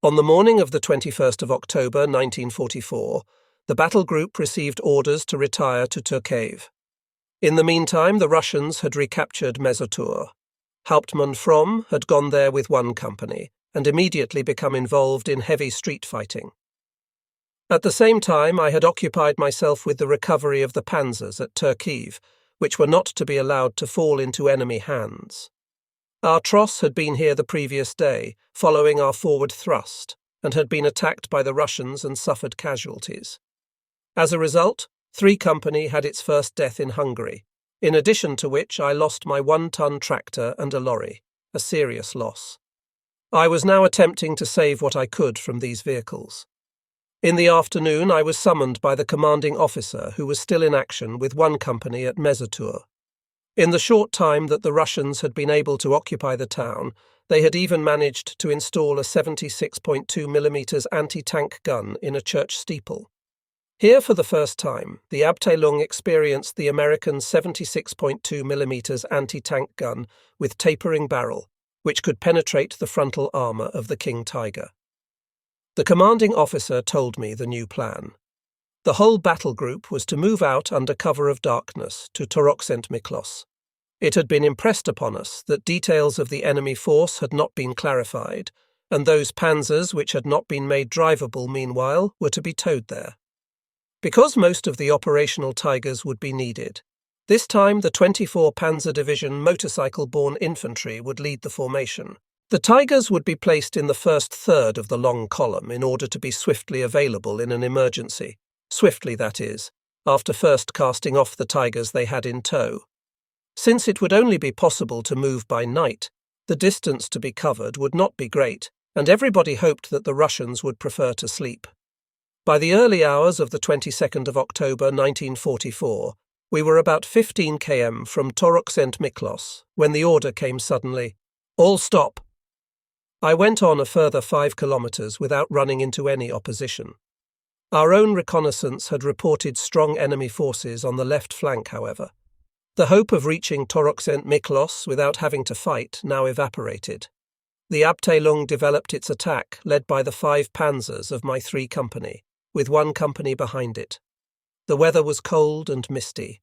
On the morning of the 21st of October 1944, the battle group received orders to retire to Turkey. In the meantime, the Russians had recaptured Mezotur. Hauptmann Fromm had gone there with one company and immediately become involved in heavy street fighting. At the same time, I had occupied myself with the recovery of the panzers at Turkey, which were not to be allowed to fall into enemy hands. Our Tross had been here the previous day, following our forward thrust, and had been attacked by the Russians and suffered casualties. As a result, 3 Company had its first death in Hungary, in addition to which I lost my 1-ton tractor and a lorry, a serious loss. I was now attempting to save what I could from these vehicles. In the afternoon, I was summoned by the commanding officer, who was still in action with 1 company at Mezotur. In the short time that the Russians had been able to occupy the town, they had even managed to install a 76.2 mm anti-tank gun in a church steeple. Here, for the first time, the Abteilung experienced the American 76.2 mm anti-tank gun with tapering barrel, which could penetrate the frontal armour of the King Tiger. The commanding officer told me the new plan. The whole battle group was to move out under cover of darkness to Torok-St. It had been impressed upon us that details of the enemy force had not been clarified, and those panzers which had not been made drivable meanwhile were to be towed there. Because most of the operational Tigers would be needed, this time the 24 Panzer Division motorcycle-borne infantry would lead the formation. The Tigers would be placed in the first third of the long column in order to be swiftly available in an emergency. Swiftly, that is, after first casting off the Tigers they had in tow. Since it would only be possible to move by night, the distance to be covered would not be great, and everybody hoped that the Russians would prefer to sleep. By the early hours of the 22nd of October 1944, we were about 15 km from Torok-St. when the order came suddenly, "All stop!" I went on a further 5 kilometers without running into any opposition. Our own reconnaissance had reported strong enemy forces on the left flank, however. The hope of reaching Torok-St. without having to fight now evaporated. The Abteilung developed its attack, led by the 5 panzers of my 3 company, with 1 company behind it. The weather was cold and misty.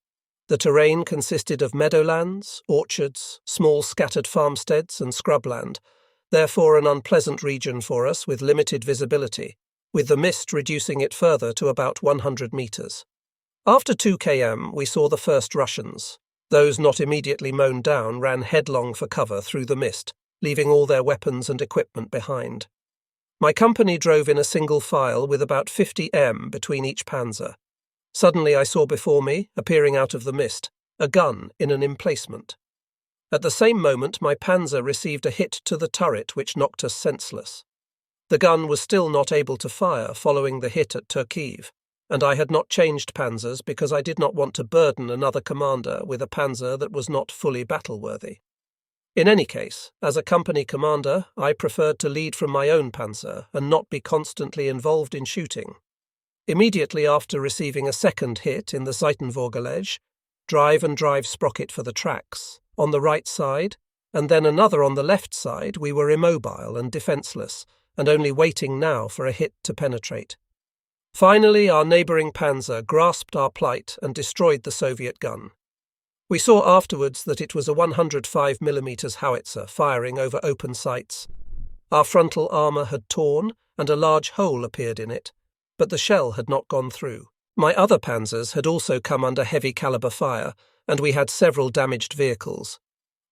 The terrain consisted of meadowlands, orchards, small scattered farmsteads and scrubland, therefore an unpleasant region for us with limited visibility, with the mist reducing it further to about 100 meters. After 2 km, we saw the first Russians. Those not immediately mown down ran headlong for cover through the mist, leaving all their weapons and equipment behind. My company drove in a single file with about 50 m between each panzer. Suddenly I saw before me, appearing out of the mist, a gun in an emplacement. At the same moment my panzer received a hit to the turret which knocked us senseless. The gun was still not able to fire following the hit at Turkey, and I had not changed panzers because I did not want to burden another commander with a panzer that was not fully battle-worthy. In any case, as a company commander, I preferred to lead from my own panzer and not be constantly involved in shooting. Immediately after receiving a second hit in the Seitenvorgelege, drive sprocket for the tracks, on the right side, and then another on the left side, we were immobile and defenceless, and only waiting now for a hit to penetrate. Finally, our neighbouring panzer grasped our plight and destroyed the Soviet gun. We saw afterwards that it was a 105 mm howitzer firing over open sights. Our frontal armour had torn, and a large hole appeared in it, but the shell had not gone through. My other panzers had also come under heavy caliber fire, and we had several damaged vehicles.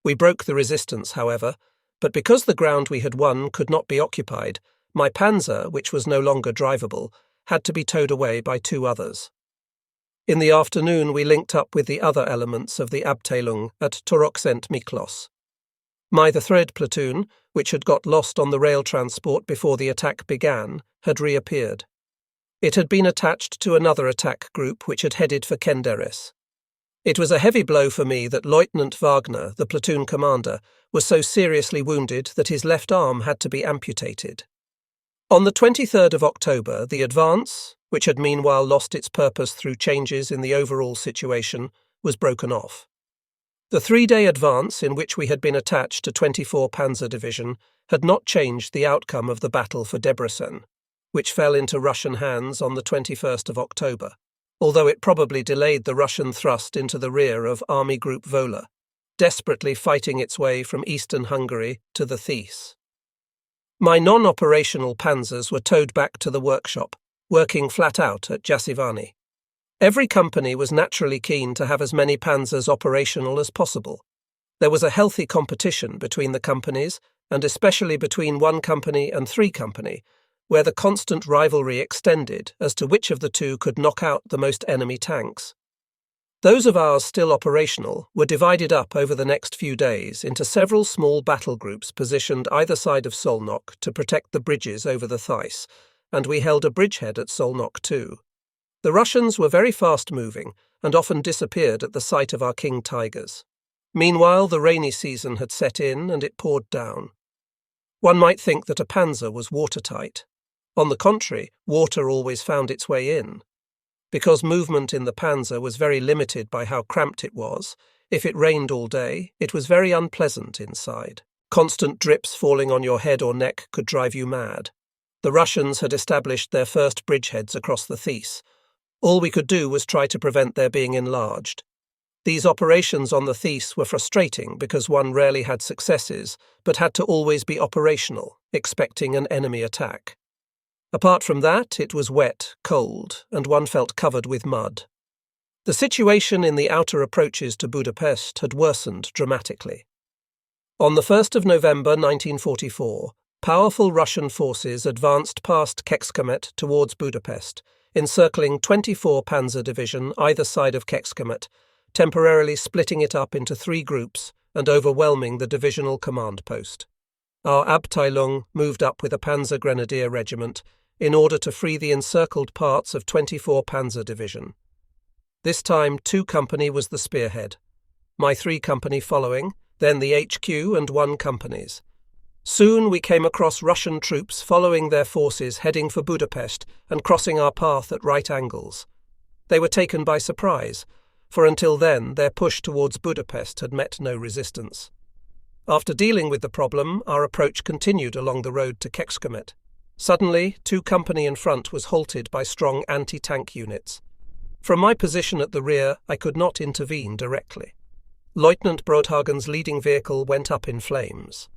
We broke the resistance, however, but because the ground we had won could not be occupied, my panzer, which was no longer drivable, had to be towed away by 2 others. In the afternoon we linked up with the other elements of the Abteilung at Torok-St. My the thread platoon, which had got lost on the rail transport before the attack began, had reappeared. It had been attached to another attack group which had headed for Kenderes. It was a heavy blow for me that Lieutenant Wagner, the platoon commander, was so seriously wounded that his left arm had to be amputated. On the 23rd of October, the advance, which had meanwhile lost its purpose through changes in the overall situation, was broken off. The 3-day advance in which we had been attached to 24 Panzer Division had not changed the outcome of the battle for Debrecen, which fell into Russian hands on the 21st of October, although it probably delayed the Russian thrust into the rear of Army Group Wola, desperately fighting its way from eastern Hungary to the Theiss. My non-operational panzers were towed back to the workshop, working flat out at Jasivani. Every company was naturally keen to have as many panzers operational as possible. There was a healthy competition between the companies, and especially between 1 company and 3 company, where the constant rivalry extended as to which of the 2 could knock out the most enemy tanks. Those of ours still operational were divided up over the next few days into several small battle groups positioned either side of Szolnok to protect the bridges over the Theiss, and we held a bridgehead at Szolnok too. The Russians were very fast-moving and often disappeared at the sight of our King Tigers. Meanwhile, the rainy season had set in and it poured down. One might think that a panzer was watertight. On the contrary, water always found its way in. Because movement in the panzer was very limited by how cramped it was, if it rained all day, it was very unpleasant inside. Constant drips falling on your head or neck could drive you mad. The Russians had established their first bridgeheads across the Theiss. All we could do was try to prevent their being enlarged. These operations on the Theiss were frustrating because one rarely had successes, but had to always be operational, expecting an enemy attack. Apart from that, it was wet, cold, and one felt covered with mud. The situation in the outer approaches to Budapest had worsened dramatically. On the 1st of November 1944, powerful Russian forces advanced past Kecskemét towards Budapest, encircling 24 Panzer Division either side of Kecskemét, temporarily splitting it up into 3 groups and overwhelming the divisional command post. Our Abteilung moved up with a Panzer Grenadier Regiment in order to free the encircled parts of 24 Panzer Division. This time 2 Company was the spearhead, my 3 Company following, then the HQ and 1 companies. Soon we came across Russian troops following their forces heading for Budapest and crossing our path at right angles. They were taken by surprise, for until then their push towards Budapest had met no resistance. After dealing with the problem, our approach continued along the road to Kecskemét. Suddenly, 2 Company in front was halted by strong anti-tank units. From my position at the rear, I could not intervene directly. Lieutenant Brodhagen's leading vehicle went up in flames.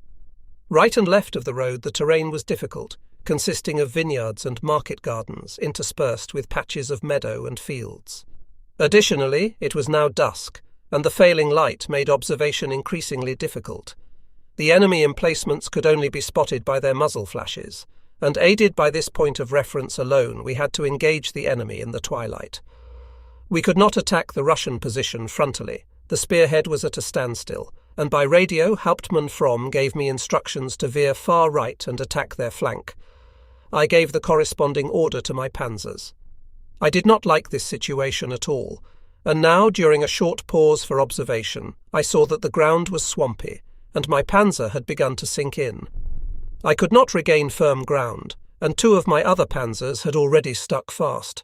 Right and left of the road the terrain was difficult, consisting of vineyards and market gardens interspersed with patches of meadow and fields. Additionally, it was now dusk, and the failing light made observation increasingly difficult. The enemy emplacements could only be spotted by their muzzle flashes, and aided by this point of reference alone we had to engage the enemy in the twilight. We could not attack the Russian position frontally. The spearhead was at a standstill, and by radio Hauptmann Fromm gave me instructions to veer far right and attack their flank. I gave the corresponding order to my panzers. I did not like this situation at all, and now, during a short pause for observation, I saw that the ground was swampy, and my panzer had begun to sink in. I could not regain firm ground, and 2 of my other panzers had already stuck fast.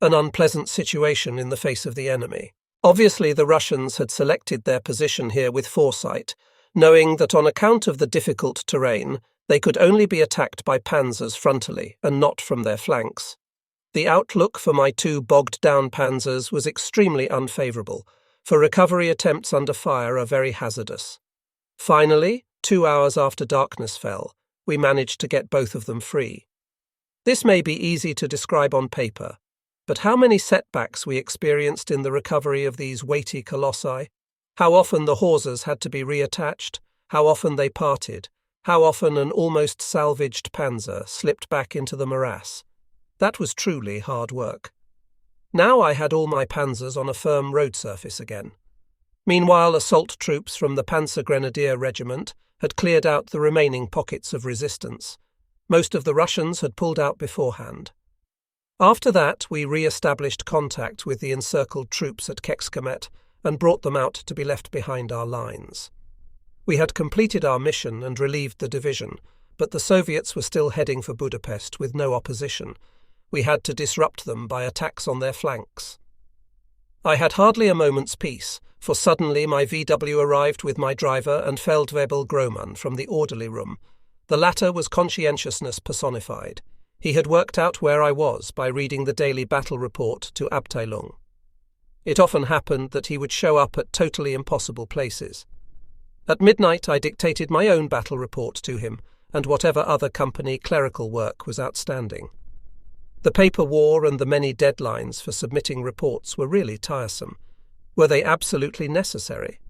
An unpleasant situation in the face of the enemy. Obviously, the Russians had selected their position here with foresight, knowing that on account of the difficult terrain, they could only be attacked by panzers frontally and not from their flanks. The outlook for my 2 bogged-down panzers was extremely unfavourable, for recovery attempts under fire are very hazardous. Finally, 2 hours after darkness fell, we managed to get both of them free. This may be easy to describe on paper, but how many setbacks we experienced in the recovery of these weighty colossi, how often the hawsers had to be reattached, how often they parted, how often an almost salvaged panzer slipped back into the morass. That was truly hard work. Now I had all my panzers on a firm road surface again. Meanwhile, assault troops from the Panzer Grenadier Regiment had cleared out the remaining pockets of resistance. Most of the Russians had pulled out beforehand. After that, we re-established contact with the encircled troops at Kecskemét and brought them out to be left behind our lines. We had completed our mission and relieved the division, but the Soviets were still heading for Budapest with no opposition. We had to disrupt them by attacks on their flanks. I had hardly a moment's peace, for suddenly my VW arrived with my driver and Feldwebel Grohmann from the orderly room. The latter was conscientiousness personified. He had worked out where I was by reading the daily battle report to Abteilung. It often happened that he would show up at totally impossible places. At midnight I dictated my own battle report to him, and whatever other company clerical work was outstanding. The paper war and the many deadlines for submitting reports were really tiresome. Were they absolutely necessary?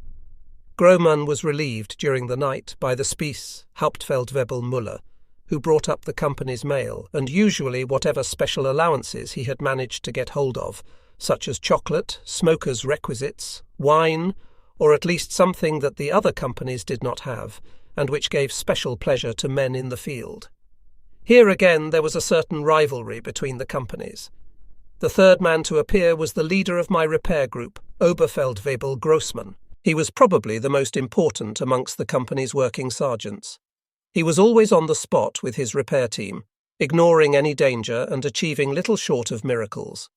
Grohmann was relieved during the night by the Spies, Hauptfeldwebel Müller, who brought up the company's mail and usually whatever special allowances he had managed to get hold of, such as chocolate, smokers' requisites, wine, or at least something that the other companies did not have, and which gave special pleasure to men in the field. Here again there was a certain rivalry between the companies. The third man to appear was the leader of my repair group, Oberfeldwebel Grossmann. He was probably the most important amongst the company's working sergeants. He was always on the spot with his repair team, ignoring any danger and achieving little short of miracles.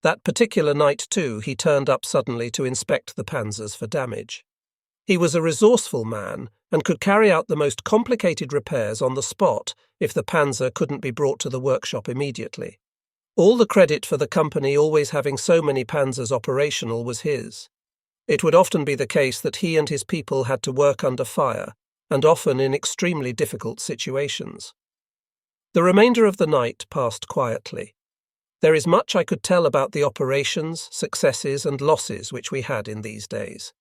That particular night, too, he turned up suddenly to inspect the panzers for damage. He was a resourceful man and could carry out the most complicated repairs on the spot if the panzer couldn't be brought to the workshop immediately. All the credit for the company always having so many panzers operational was his. It would often be the case that he and his people had to work under fire, and often in extremely difficult situations. The remainder of the night passed quietly. There is much I could tell about the operations, successes, and losses which we had in these days.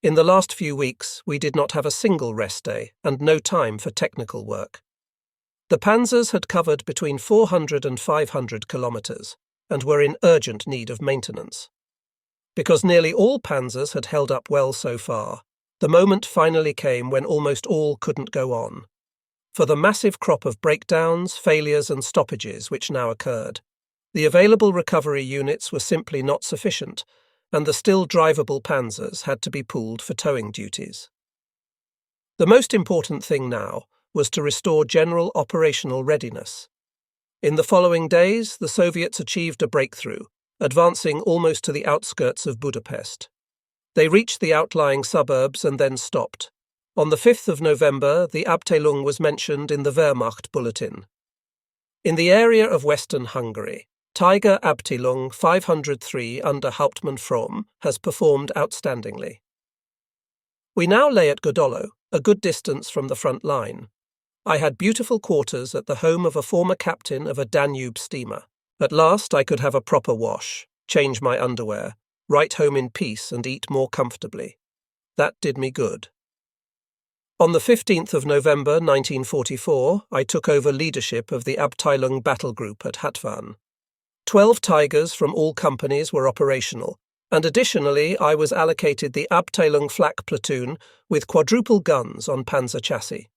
In the last few weeks, we did not have a single rest day and no time for technical work. The panzers had covered between 400 and 500 kilometers and were in urgent need of maintenance. Because nearly all panzers had held up well so far, the moment finally came when almost all couldn't go on. For the massive crop of breakdowns, failures, and stoppages which now occurred, the available recovery units were simply not sufficient, and the still drivable panzers had to be pooled for towing duties. The most important thing now was to restore general operational readiness. In the following days, the Soviets achieved a breakthrough, advancing almost to the outskirts of Budapest. They reached the outlying suburbs and then stopped. On the 5th of November, the Abteilung was mentioned in the Wehrmacht bulletin. In the area of western Hungary, Tiger Abteilung 503 under Hauptmann Fromm has performed outstandingly. We now lay at Godolo, a good distance from the front line. I had beautiful quarters at the home of a former captain of a Danube steamer. At last I could have a proper wash, change my underwear, write home in peace and eat more comfortably. That did me good. On the 15th of November 1944, I took over leadership of the Abteilung battle group at Hatvan. 12 Tigers from all companies were operational, and additionally I was allocated the Abteilung flak platoon with quadruple guns on panzer chassis.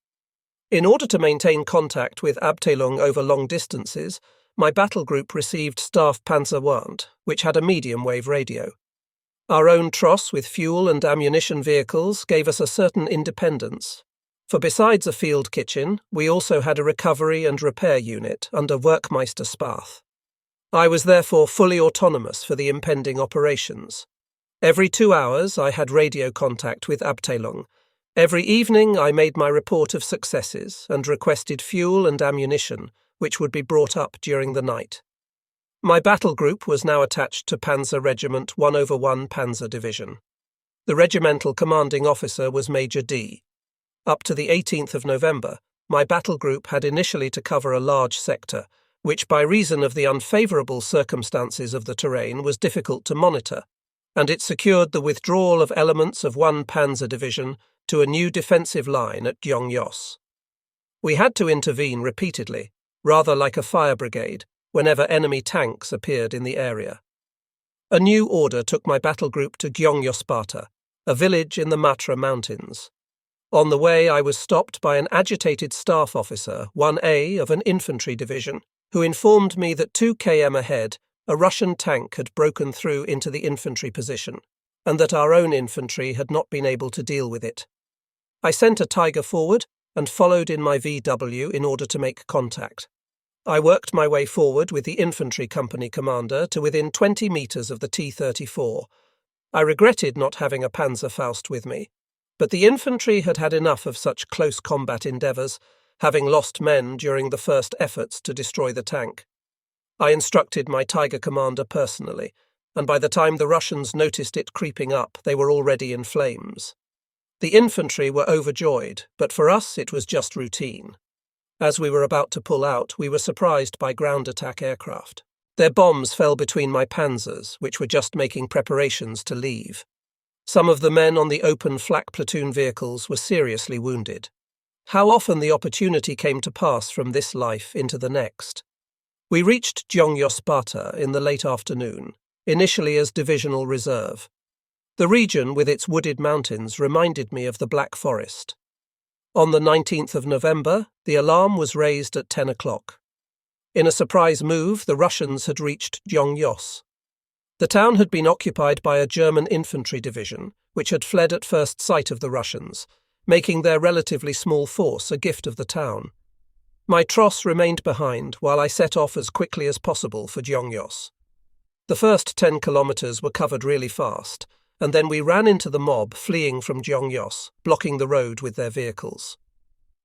In order to maintain contact with Abteilung over long distances, my battle group received Staff Panzerwand, which had a medium-wave radio. Our own tross with fuel and ammunition vehicles gave us a certain independence, for besides a field kitchen, we also had a recovery and repair unit under Werkmeister Spath. I was therefore fully autonomous for the impending operations. Every 2 hours I had radio contact with Abteilung. Every evening I made my report of successes and requested fuel and ammunition, which would be brought up during the night. My battle group was now attached to Panzer Regiment 1/1 Panzer Division. The regimental commanding officer was Major D. Up to the 18th of November, my battle group had initially to cover a large sector, which by reason of the unfavourable circumstances of the terrain was difficult to monitor, and it secured the withdrawal of elements of 1 Panzer Division to a new defensive line at Gyongyos. We had to intervene repeatedly, rather like a fire brigade, whenever enemy tanks appeared in the area. A new order took my battle group to Gyongyospata, a village in the Matra Mountains. On the way I was stopped by an agitated staff officer, 1A of an infantry division, who informed me that 2 km ahead a Russian tank had broken through into the infantry position, and that our own infantry had not been able to deal with it. I sent a Tiger forward and followed in my VW in order to make contact. I worked my way forward with the infantry company commander to within 20 metres of the T-34, I regretted not having a Panzerfaust with me, but the infantry had had enough of such close combat endeavours, having lost men during the first efforts to destroy the tank. I instructed my Tiger commander personally, and by the time the Russians noticed it creeping up, they were already in flames. The infantry were overjoyed, but for us it was just routine. As we were about to pull out, we were surprised by ground attack aircraft. Their bombs fell between my panzers, which were just making preparations to leave. Some of the men on the open flak platoon vehicles were seriously wounded. How often the opportunity came to pass from this life into the next. We reached Gyeongyo-Sparta in the late afternoon, initially as divisional reserve. The region with its wooded mountains reminded me of the Black Forest. On the 19th of November, the alarm was raised at 10 o'clock. In a surprise move, the Russians had reached Gyeongyos. The town had been occupied by a German infantry division, which had fled at first sight of the Russians, making their relatively small force a gift of the town. My tross remained behind while I set off as quickly as possible for Gyeongyos. The first 10 kilometres were covered really fast, and then we ran into the mob fleeing from Gyeongyos, blocking the road with their vehicles.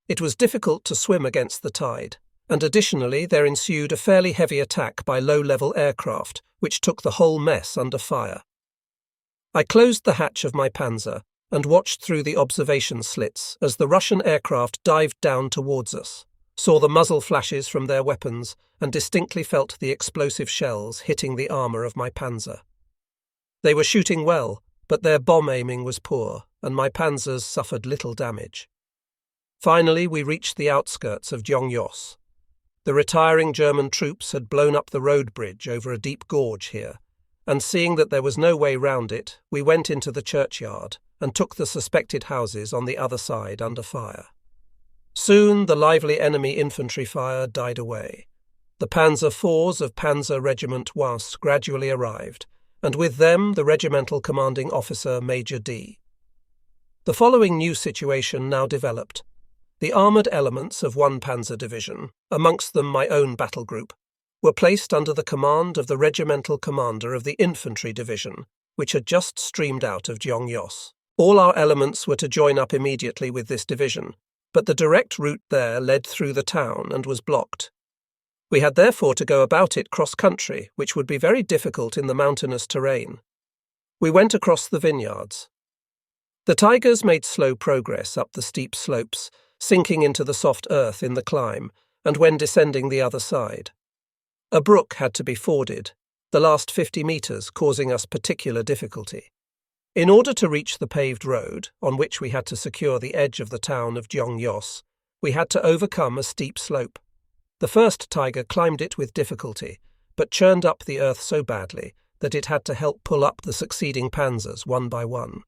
It was difficult to swim against the tide, and additionally there ensued a fairly heavy attack by low-level aircraft, which took the whole mess under fire. I closed the hatch of my Panzer and watched through the observation slits as the Russian aircraft dived down towards us, saw the muzzle flashes from their weapons, and distinctly felt the explosive shells hitting the armour of my Panzer. They were shooting well, but their bomb aiming was poor, and my Panzers suffered little damage. Finally, we reached the outskirts of Gyeongyos. The retiring German troops had blown up the road bridge over a deep gorge here, and seeing that there was no way round it, we went into the churchyard and took the suspected houses on the other side under fire. Soon the lively enemy infantry fire died away. The Panzer IVs of Panzer Regiment Oise gradually arrived, and with them the regimental commanding officer Major D. The following new situation now developed. The armoured elements of one Panzer division, amongst them my own battle group, were placed under the command of the regimental commander of the infantry division, which had just streamed out of Gyeongyos. All our elements were to join up immediately with this division, but the direct route there led through the town and was blocked. We had therefore to go about it cross-country, which would be very difficult in the mountainous terrain. We went across the vineyards. The Tigers made slow progress up the steep slopes, sinking into the soft earth in the climb, and when descending the other side. A brook had to be forded, the last 50 metres causing us particular difficulty. In order to reach the paved road, on which we had to secure the edge of the town of Gyeongyos, we had to overcome a steep slope. The first Tiger climbed it with difficulty, but churned up the earth so badly that it had to help pull up the succeeding panzers one by one.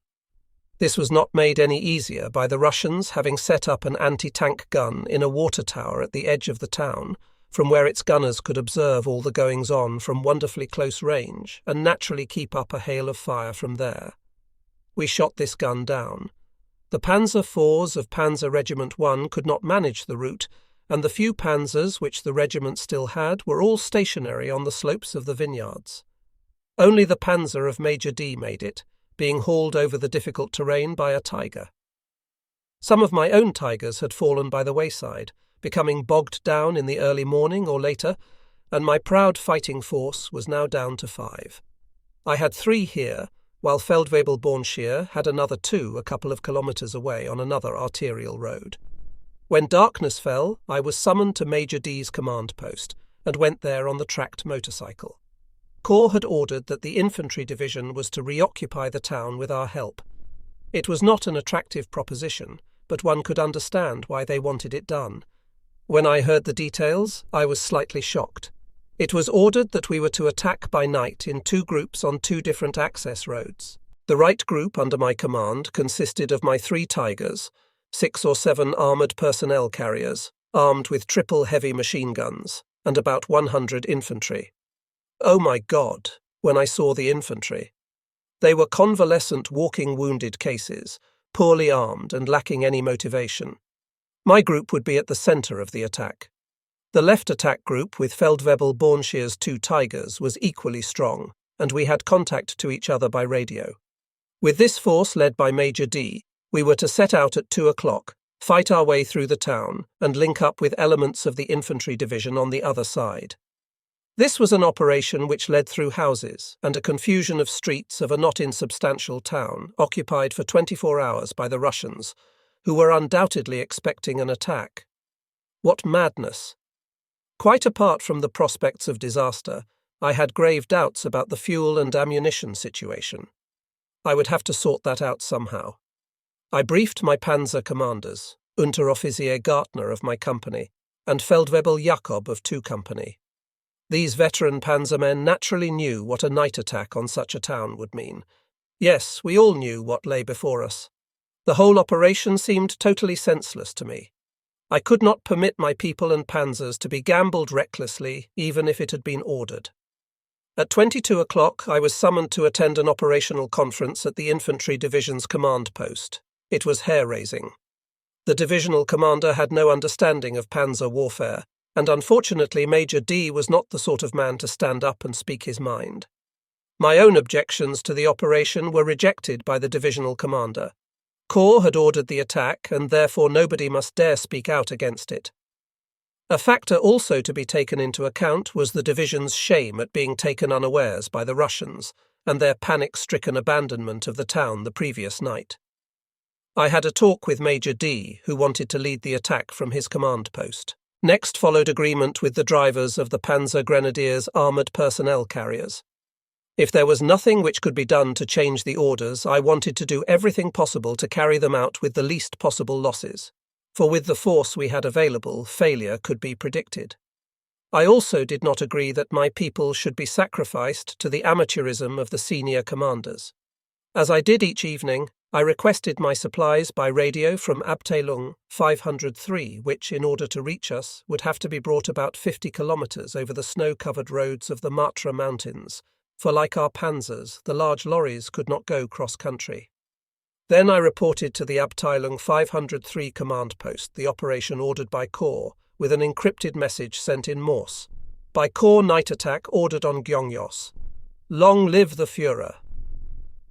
This was not made any easier by the Russians having set up an anti-tank gun in a water tower at the edge of the town, from where its gunners could observe all the goings-on from wonderfully close range and naturally keep up a hail of fire from there. We shot this gun down. The Panzer IVs of Panzer Regiment I could not manage the route, and the few panzers which the regiment still had were all stationary on the slopes of the vineyards. Only the panzer of Major D made it, being hauled over the difficult terrain by a Tiger. Some of my own Tigers had fallen by the wayside, becoming bogged down in the early morning or later, and my proud fighting force was now down to 5. I had 3 here, while Feldwebel Bornscheer had another 2 a couple of kilometres away on another arterial road. When darkness fell, I was summoned to Major D's command post, and went there on the tracked motorcycle. Corps had ordered that the infantry division was to reoccupy the town with our help. It was not an attractive proposition, but one could understand why they wanted it done. When I heard the details, I was slightly shocked. It was ordered that we were to attack by night in 2 groups on 2 different access roads. The right group under my command consisted of my 3 Tigers, 6 or 7 armoured personnel carriers, armed with triple heavy machine guns, and about 100 infantry. Oh my God, when I saw the infantry. They were convalescent walking wounded cases, poorly armed and lacking any motivation. My group would be at the centre of the attack. The left attack group with Feldwebel Bornscheer's 2 Tigers was equally strong, and we had contact to each other by radio. With this force led by Major D, we were to set out at 2 o'clock, fight our way through the town, and link up with elements of the infantry division on the other side. This was an operation which led through houses and a confusion of streets of a not insubstantial town occupied for 24 hours by the Russians, who were undoubtedly expecting an attack. What madness! Quite apart from the prospects of disaster, I had grave doubts about the fuel and ammunition situation. I would have to sort that out somehow. I briefed my panzer commanders, Unteroffizier Gartner of my company, and Feldwebel Jakob of 2 Company. These veteran panzermen naturally knew what a night attack on such a town would mean. Yes, we all knew what lay before us. The whole operation seemed totally senseless to me. I could not permit my people and panzers to be gambled recklessly, even if it had been ordered. At 22 o'clock, I was summoned to attend an operational conference at the Infantry Division's command post. It was hair-raising. The divisional commander had no understanding of panzer warfare, and unfortunately Major D was not the sort of man to stand up and speak his mind. My own objections to the operation were rejected by the divisional commander. Corps had ordered the attack, and therefore nobody must dare speak out against it. A factor also to be taken into account was the division's shame at being taken unawares by the Russians and their panic-stricken abandonment of the town the previous night. I had a talk with Major D, who wanted to lead the attack from his command post. Next followed agreement with the drivers of the Panzer Grenadiers' armoured personnel carriers. If there was nothing which could be done to change the orders, I wanted to do everything possible to carry them out with the least possible losses. For with the force we had available, failure could be predicted. I also did not agree that my people should be sacrificed to the amateurism of the senior commanders. As I did each evening, I requested my supplies by radio from Abteilung 503, which, in order to reach us, would have to be brought about 50 kilometres over the snow-covered roads of the Matra Mountains, for like our panzers, the large lorries could not go cross-country. Then I reported to the Abteilung 503 command post the operation ordered by Corps, with an encrypted message sent in Morse. By Corps night attack ordered on Gyongos. Long live the Führer!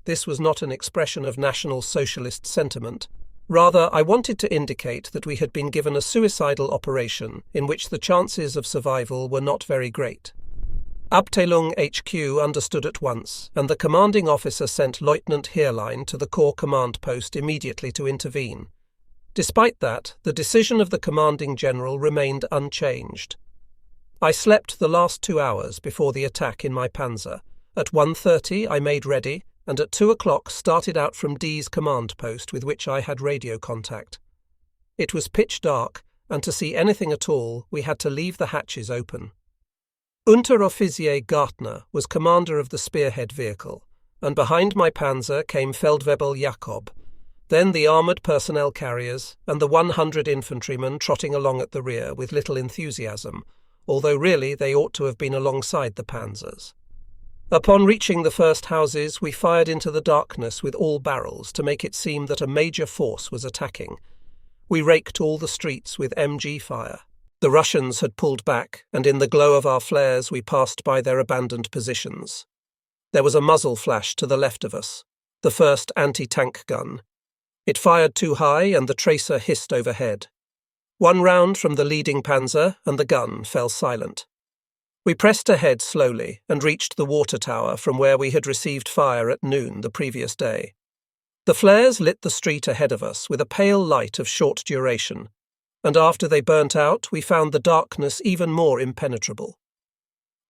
This was not an expression of National Socialist sentiment. Rather, I wanted to indicate that we had been given a suicidal operation in which the chances of survival were not very great. Abteilung HQ understood at once, and the commanding officer sent Lieutenant Heerlein to the Corps command post immediately to intervene. Despite that, the decision of the commanding general remained unchanged. I slept the last 2 hours before the attack in my panzer. At 1:30 I made ready, and at 2 o'clock started out from D's command post with which I had radio contact. It was pitch dark, and to see anything at all, we had to leave the hatches open. Unteroffizier Gartner was commander of the spearhead vehicle, and behind my panzer came Feldwebel Jakob, then the armoured personnel carriers, and the 100 infantrymen trotting along at the rear with little enthusiasm, although really they ought to have been alongside the panzers. Upon reaching the first houses, we fired into the darkness with all barrels to make it seem that a major force was attacking. We raked all the streets with MG fire. The Russians had pulled back, and in the glow of our flares we passed by their abandoned positions. There was a muzzle flash to the left of us, the first anti-tank gun. It fired too high, and the tracer hissed overhead. One round from the leading panzer, and the gun fell silent. We pressed ahead slowly and reached the water tower from where we had received fire at noon the previous day. The flares lit the street ahead of us with a pale light of short duration, and after they burnt out, we found the darkness even more impenetrable.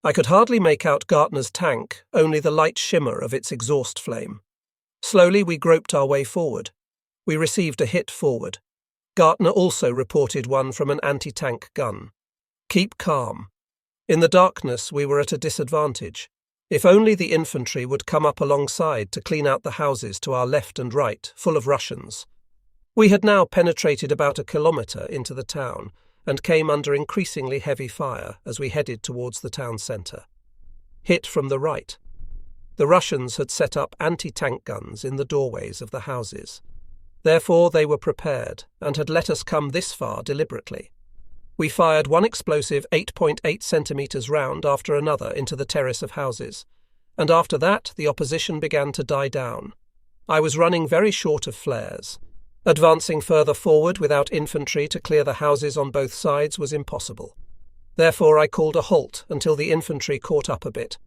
I could hardly make out Gartner's tank, only the light shimmer of its exhaust flame. Slowly we groped our way forward. We received a hit forward. Gartner also reported one from an anti-tank gun. Keep calm. In the darkness we were at a disadvantage. If only the infantry would come up alongside to clean out the houses to our left and right, full of Russians. We had now penetrated about 1 kilometre into the town and came under increasingly heavy fire as we headed towards the town centre. Hit from the right. The Russians had set up anti-tank guns in the doorways of the houses. Therefore they were prepared and had let us come this far deliberately. We fired one explosive 8.8 centimetres round after another into the terrace of houses, and after that the opposition began to die down. I was running very short of flares. Advancing further forward without infantry to clear the houses on both sides was impossible. Therefore I called a halt until the infantry caught up a bit.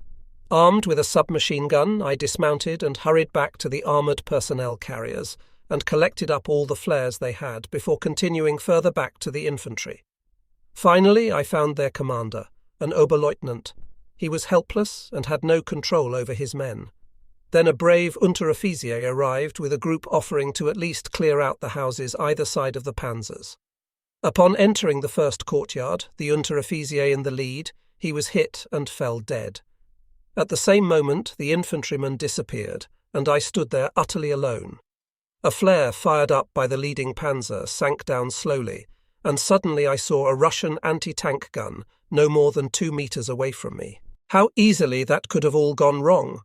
Armed with a submachine gun, I dismounted and hurried back to the armoured personnel carriers and collected up all the flares they had before continuing further back to the infantry. Finally, I found their commander, an Oberleutnant. He was helpless and had no control over his men. Then a brave Unteroffizier arrived with a group offering to at least clear out the houses either side of the panzers. Upon entering the first courtyard, the Unteroffizier in the lead, he was hit and fell dead. At the same moment, the infantryman disappeared, and I stood there utterly alone. A flare fired up by the leading panzer sank down slowly, and suddenly I saw a Russian anti-tank gun no more than 2 meters away from me. How easily that could have all gone wrong!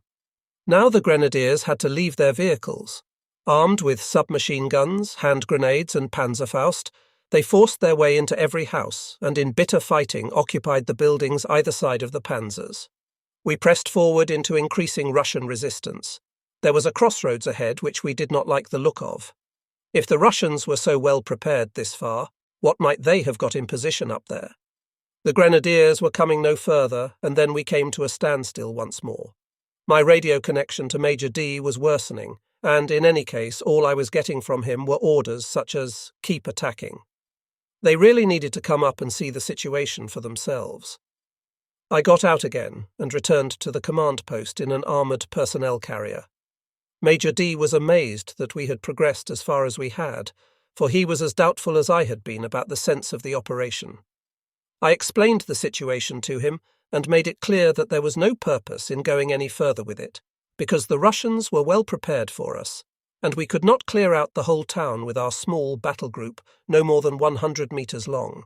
Now the grenadiers had to leave their vehicles. Armed with submachine guns, hand grenades and Panzerfaust, they forced their way into every house and in bitter fighting occupied the buildings either side of the panzers. We pressed forward into increasing Russian resistance. There was a crossroads ahead which we did not like the look of. If the Russians were so well prepared this far, what might they have got in position up there? The grenadiers were coming no further, and then we came to a standstill once more. My radio connection to Major D was worsening, and in any case all I was getting from him were orders such as, "Keep attacking." They really needed to come up and see the situation for themselves. I got out again and returned to the command post in an armoured personnel carrier. Major D was amazed that we had progressed as far as we had, for he was as doubtful as I had been about the sense of the operation. I explained the situation to him and made it clear that there was no purpose in going any further with it, because the Russians were well prepared for us, and we could not clear out the whole town with our small battle group no more than 100 meters long.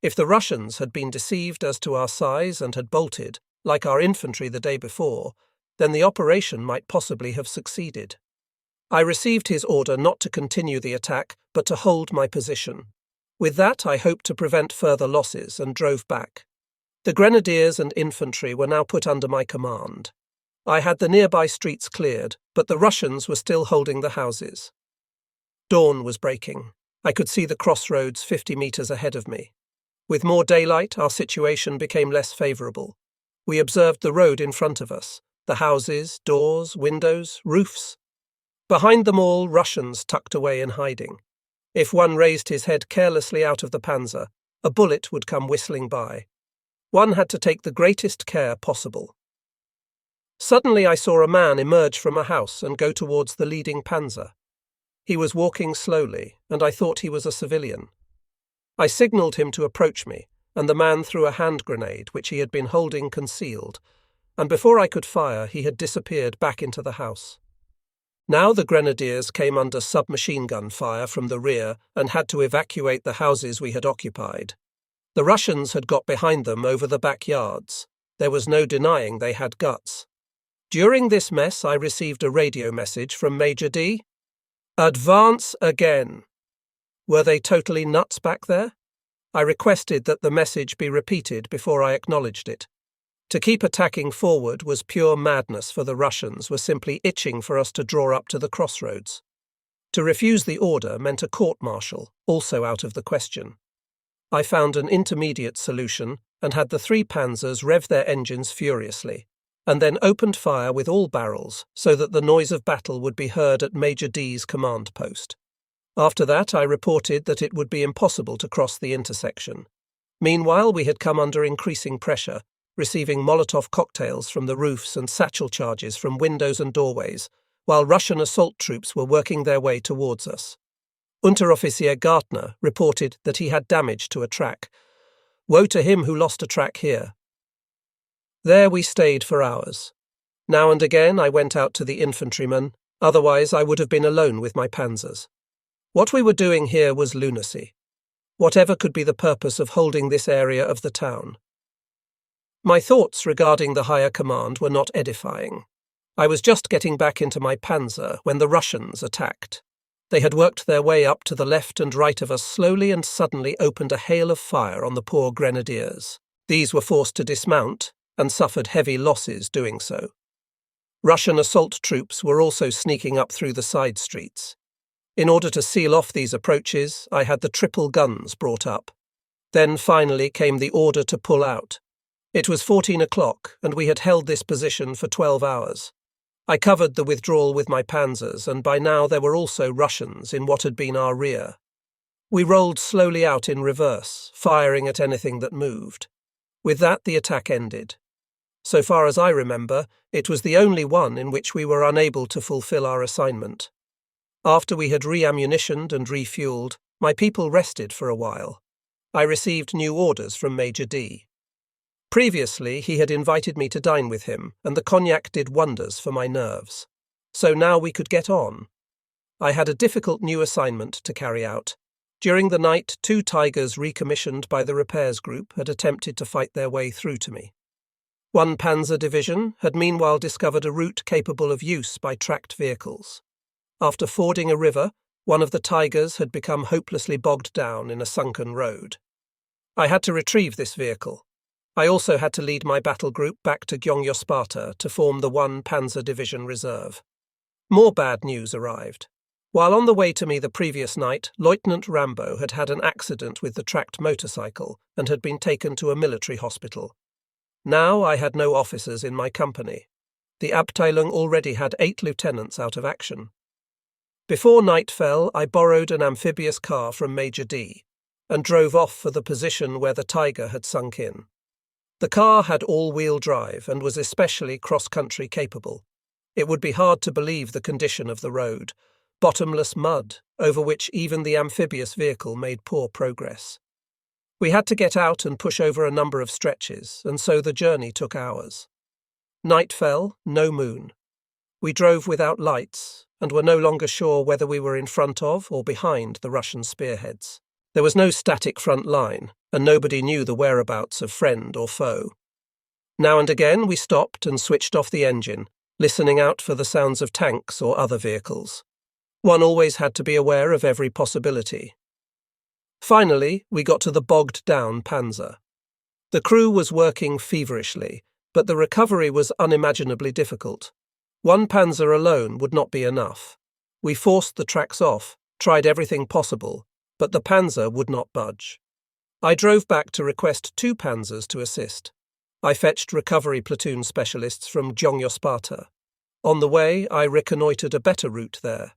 If the Russians had been deceived as to our size and had bolted, like our infantry the day before, then the operation might possibly have succeeded. I received his order not to continue the attack, but to hold my position. With that, I hoped to prevent further losses and drove back. The grenadiers and infantry were now put under my command. I had the nearby streets cleared, but the Russians were still holding the houses. Dawn was breaking. I could see the crossroads 50 meters ahead of me. With more daylight, our situation became less favourable. We observed the road in front of us, the houses, doors, windows, roofs. Behind them all, Russians tucked away in hiding. If one raised his head carelessly out of the panzer, a bullet would come whistling by. One had to take the greatest care possible. Suddenly I saw a man emerge from a house and go towards the leading panzer. He was walking slowly, and I thought he was a civilian. I signalled him to approach me, and the man threw a hand grenade which he had been holding concealed, and before I could fire he had disappeared back into the house. Now the grenadiers came under submachine gun fire from the rear and had to evacuate the houses we had occupied. The Russians had got behind them over the backyards. There was no denying they had guts. During this mess I received a radio message from Major D. "Advance again." Were they totally nuts back there? I requested that the message be repeated before I acknowledged it. To keep attacking forward was pure madness, for the Russians were simply itching for us to draw up to the crossroads. To refuse the order meant a court-martial, also out of the question. I found an intermediate solution and had the 3 panzers rev their engines furiously, and then opened fire with all barrels so that the noise of battle would be heard at Major D's command post. After that, I reported that it would be impossible to cross the intersection. Meanwhile, we had come under increasing pressure, receiving Molotov cocktails from the roofs and satchel charges from windows and doorways, while Russian assault troops were working their way towards us. Unteroffizier Gartner reported that he had damage to a track. Woe to him who lost a track here. There we stayed for hours. Now and again I went out to the infantrymen, otherwise I would have been alone with my panzers. What we were doing here was lunacy. Whatever could be the purpose of holding this area of the town? My thoughts regarding the higher command were not edifying. I was just getting back into my panzer when the Russians attacked. They had worked their way up to the left and right of us slowly and suddenly opened a hail of fire on the poor grenadiers. These were forced to dismount and suffered heavy losses doing so. Russian assault troops were also sneaking up through the side streets. In order to seal off these approaches, I had the triple guns brought up. Then finally came the order to pull out. It was 14 o'clock, and we had held this position for 12 hours. I covered the withdrawal with my panzers, and by now there were also Russians in what had been our rear. We rolled slowly out in reverse, firing at anything that moved. With that, the attack ended. So far as I remember, it was the only one in which we were unable to fulfill our assignment. After we had re-ammunitioned and refueled, my people rested for a while. I received new orders from Major D. Previously, he had invited me to dine with him, and the cognac did wonders for my nerves. So now we could get on. I had a difficult new assignment to carry out. During the night, 2 Tigers recommissioned by the repairs group had attempted to fight their way through to me. 1 Panzer Division had meanwhile discovered a route capable of use by tracked vehicles. After fording a river, one of the Tigers had become hopelessly bogged down in a sunken road. I had to retrieve this vehicle. I also had to lead my battle group back to Gyeongyo-Sparta to form the 1 Panzer Division Reserve. More bad news arrived. While on the way to me the previous night, Lieutenant Rambo had had an accident with the tracked motorcycle and had been taken to a military hospital. Now I had no officers in my company. The Abteilung already had 8 lieutenants out of action. Before night fell, I borrowed an amphibious car from Major D and drove off for the position where the Tiger had sunk in. The car had all-wheel drive and was especially cross-country capable. It would be hard to believe the condition of the road, bottomless mud, over which even the amphibious vehicle made poor progress. We had to get out and push over a number of stretches, and so the journey took hours. Night fell, no moon. We drove without lights, and were no longer sure whether we were in front of or behind the Russian spearheads. There was no static front line, and nobody knew the whereabouts of friend or foe. Now and again we stopped and switched off the engine, listening out for the sounds of tanks or other vehicles. One always had to be aware of every possibility. Finally, we got to the bogged-down Panzer. The crew was working feverishly, but the recovery was unimaginably difficult. 1 Panzer alone would not be enough. We forced the tracks off, tried everything possible, but the Panzer would not budge. I drove back to request 2 Panzers to assist. I fetched recovery platoon specialists from Gyeongyo-Sparta. On the way, I reconnoitred a better route there.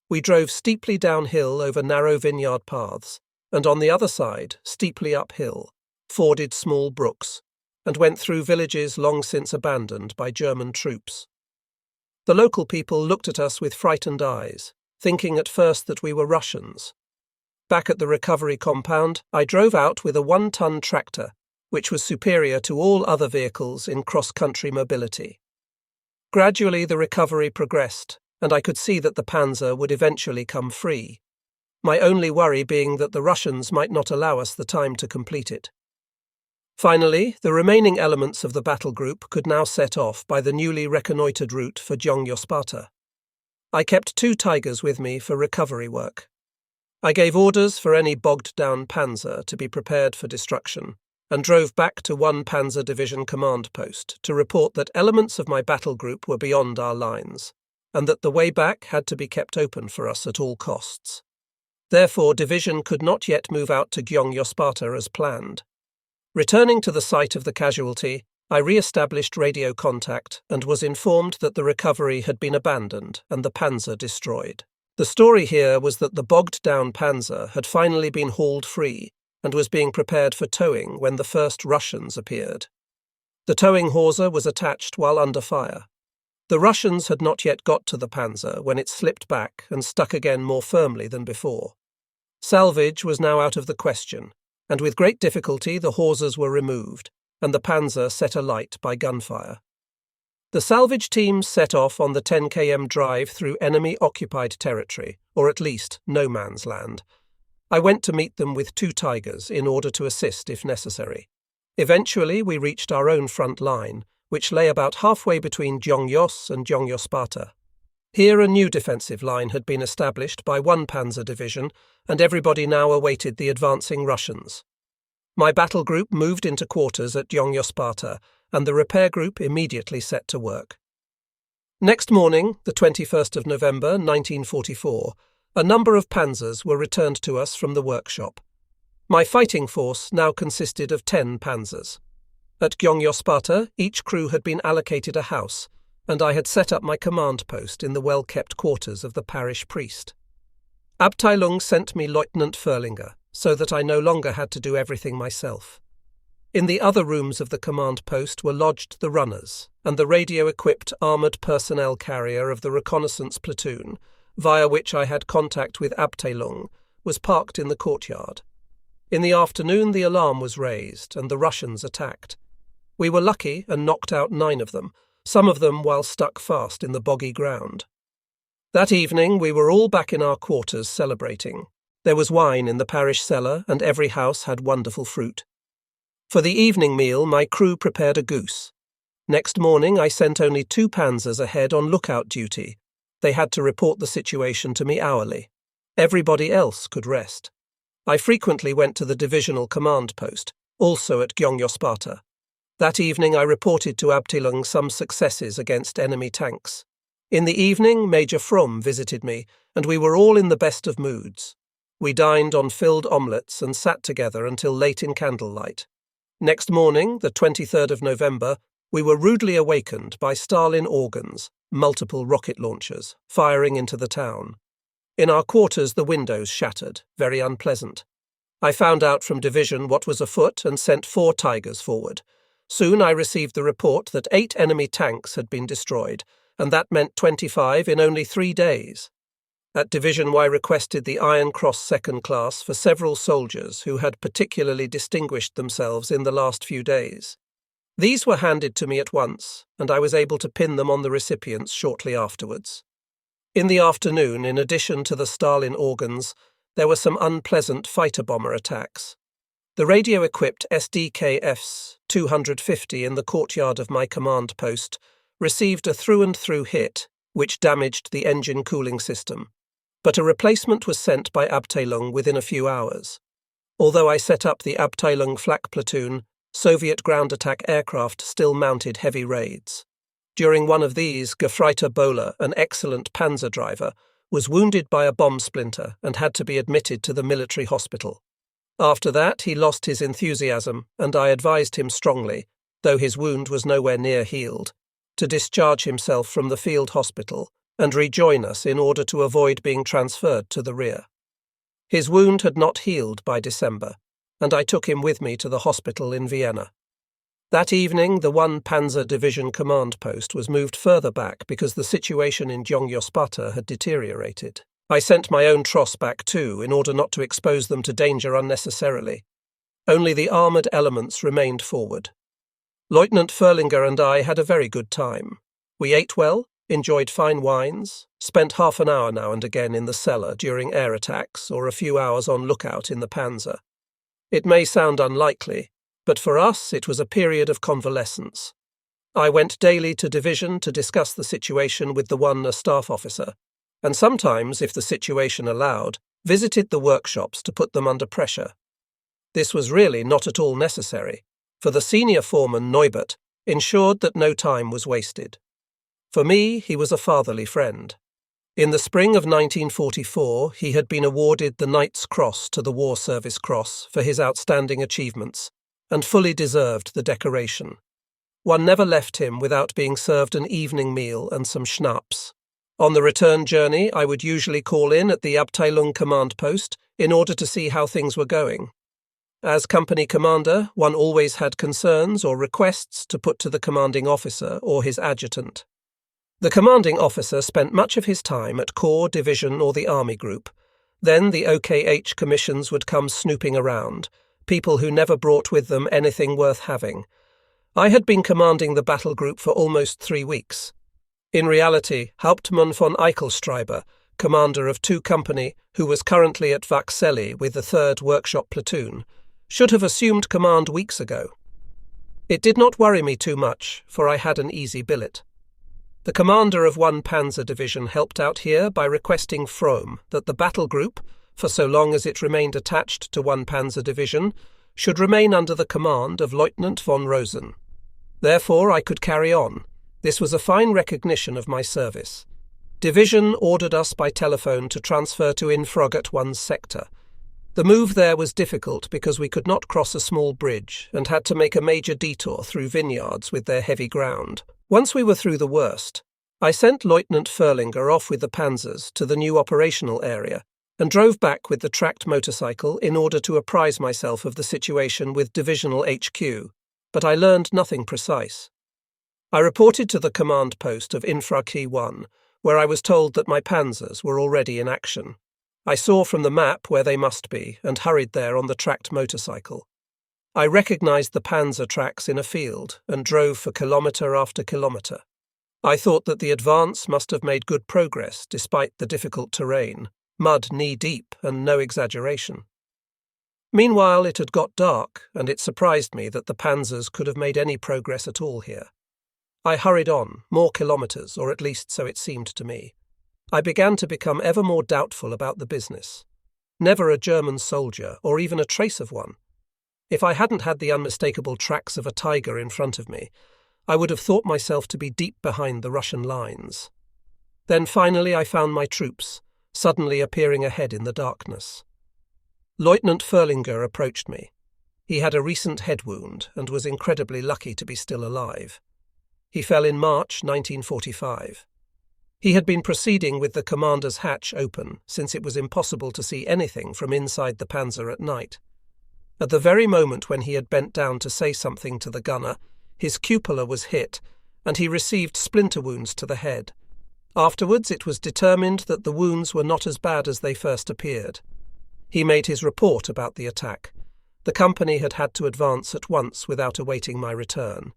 We drove steeply downhill over narrow vineyard paths, and on the other side, steeply uphill, forded small brooks, and went through villages long since abandoned by German troops. The local people looked at us with frightened eyes, thinking at first that we were Russians. Back at the recovery compound, I drove out with a 1-ton tractor, which was superior to all other vehicles in cross-country mobility. Gradually the recovery progressed, and I could see that the Panzer would eventually come free, my only worry being that the Russians might not allow us the time to complete it. Finally, the remaining elements of the battle group could now set off by the newly reconnoitred route for Gyeongyo-Sparta. I kept 2 Tigers with me for recovery work. I gave orders for any bogged-down Panzer to be prepared for destruction, and drove back to 1 Panzer Division command post to report that elements of my battle group were beyond our lines, and that the way back had to be kept open for us at all costs. Therefore, division could not yet move out to Gyeongyo-Sparta as planned. Returning to the site of the casualty, I re-established radio contact and was informed that the recovery had been abandoned and the Panzer destroyed. The story here was that the bogged-down Panzer had finally been hauled free and was being prepared for towing when the first Russians appeared. The towing hawser was attached while under fire. The Russians had not yet got to the Panzer when it slipped back and stuck again more firmly than before. Salvage was now out of the question, and with great difficulty the hawsers were removed, and the Panzer set alight by gunfire. The salvage teams set off on the 10 km drive through enemy-occupied territory, or at least no man's land. I went to meet them with 2 Tigers in order to assist if necessary. Eventually we reached our own front line, which lay about halfway between Gyeongyos and Gyeongyo-Sparta. Here a new defensive line had been established by 1 Panzer Division, and everybody now awaited the advancing Russians. My battle group moved into quarters at Gyeongyo-Sparta, and the repair group immediately set to work. Next morning, the 21st of November 1944, a number of panzers were returned to us from the workshop. My fighting force now consisted of 10 panzers. At Gyeongyo-Sparta, each crew had been allocated a house, and I had set up my command post in the well-kept quarters of the parish priest. Abteilung sent me Lieutenant Furlinger, so that I no longer had to do everything myself. In the other rooms of the command post were lodged the runners and the radio-equipped armoured personnel carrier of the reconnaissance platoon, via which I had contact with Abteilung, was parked in the courtyard. In the afternoon the alarm was raised and the Russians attacked. We were lucky and knocked out 9 of them, some of them while stuck fast in the boggy ground. That evening we were all back in our quarters celebrating. There was wine in the parish cellar and every house had wonderful fruit. For the evening meal my crew prepared a goose. Next morning I sent only 2 panzers ahead on lookout duty. They had to report the situation to me hourly. Everybody else could rest. I frequently went to the divisional command post, also at Gyeongyo-Sparta. That evening I reported to Abteilung some successes against enemy tanks. In the evening Major Fromm visited me, and we were all in the best of moods. We dined on filled omelettes and sat together until late in candlelight. Next morning, the 23rd of November, we were rudely awakened by Stalin organs, multiple rocket launchers, firing into the town. In our quarters the windows shattered, very unpleasant. I found out from division what was afoot and sent 4 Tigers forward. Soon I received the report that 8 enemy tanks had been destroyed, and that meant 25 in only 3 days. At Division I requested the Iron Cross Second Class for several soldiers who had particularly distinguished themselves in the last few days. These were handed to me at once, and I was able to pin them on the recipients shortly afterwards. In the afternoon, in addition to the Stalin organs, there were some unpleasant fighter-bomber attacks. The radio-equipped SDKFs 250 in the courtyard of my command post received a through-and-through hit, which damaged the engine cooling system, but a replacement was sent by Abteilung within a few hours. Although I set up the Abteilung flak platoon, Soviet ground attack aircraft still mounted heavy raids. During one of these, Gefreiter Bohler, an excellent panzer driver, was wounded by a bomb splinter and had to be admitted to the military hospital. After that, he lost his enthusiasm, and I advised him strongly, though his wound was nowhere near healed, to discharge himself from the field hospital and rejoin us in order to avoid being transferred to the rear. His wound had not healed by December, and I took him with me to the hospital in Vienna. That evening, the 1 Panzer Division command post was moved further back because the situation in Gyeongyo-Sparta had deteriorated. I sent my own tross back too, in order not to expose them to danger unnecessarily. Only the armoured elements remained forward. Lieutenant Furlinger and I had a very good time. We ate well, enjoyed fine wines, spent half an hour now and again in the cellar during air attacks or a few hours on lookout in the panzer. It may sound unlikely, but for us it was a period of convalescence. I went daily to division to discuss the situation with the one staff officer, and sometimes, if the situation allowed, visited the workshops to put them under pressure. This was really not at all necessary, for the senior foreman, Neubert, ensured that no time was wasted. For me, he was a fatherly friend. In the spring of 1944, he had been awarded the Knight's Cross to the War Service Cross for his outstanding achievements, and fully deserved the decoration. One never left him without being served an evening meal and some schnapps. On the return journey, I would usually call in at the Abteilung command post in order to see how things were going. As company commander, one always had concerns or requests to put to the commanding officer or his adjutant. The commanding officer spent much of his time at Corps, Division or the Army Group. Then the OKH commissions would come snooping around, people who never brought with them anything worth having. I had been commanding the battle group for almost 3 weeks. In reality, Hauptmann von Eichelstreiber, commander of 2 Company, who was currently at Vakseli with the 3rd Workshop Platoon, should have assumed command weeks ago. It did not worry me too much, for I had an easy billet. The commander of 1 Panzer Division helped out here by requesting Fromm that the battle group, for so long as it remained attached to 1 Panzer Division, should remain under the command of Lieutenant von Rosen. Therefore I could carry on. This was a fine recognition of my service. Division ordered us by telephone to transfer to Infantry 1's sector. The move there was difficult because we could not cross a small bridge and had to make a major detour through vineyards with their heavy ground. Once we were through the worst, I sent Lieutenant Furlinger off with the panzers to the new operational area and drove back with the tracked motorcycle in order to apprise myself of the situation with Divisional HQ, but I learned nothing precise. I reported to the command post of Infantry 1, where I was told that my panzers were already in action. I saw from the map where they must be and hurried there on the tracked motorcycle. I recognized the panzer tracks in a field and drove for kilometre after kilometre. I thought that the advance must have made good progress despite the difficult terrain, mud knee-deep and no exaggeration. Meanwhile, it had got dark, and it surprised me that the panzers could have made any progress at all here. I hurried on, more kilometres, or at least so it seemed to me. I began to become ever more doubtful about the business. Never a German soldier, or even a trace of one. If I hadn't had the unmistakable tracks of a tiger in front of me, I would have thought myself to be deep behind the Russian lines. Then finally I found my troops, suddenly appearing ahead in the darkness. Lieutenant Furlinger approached me. He had a recent head wound and was incredibly lucky to be still alive. He fell in March 1945. He had been proceeding with the commander's hatch open, since it was impossible to see anything from inside the panzer at night. At the very moment when he had bent down to say something to the gunner, his cupola was hit, and he received splinter wounds to the head. Afterwards it was determined that the wounds were not as bad as they first appeared. He made his report about the attack. The company had had to advance at once without awaiting my return.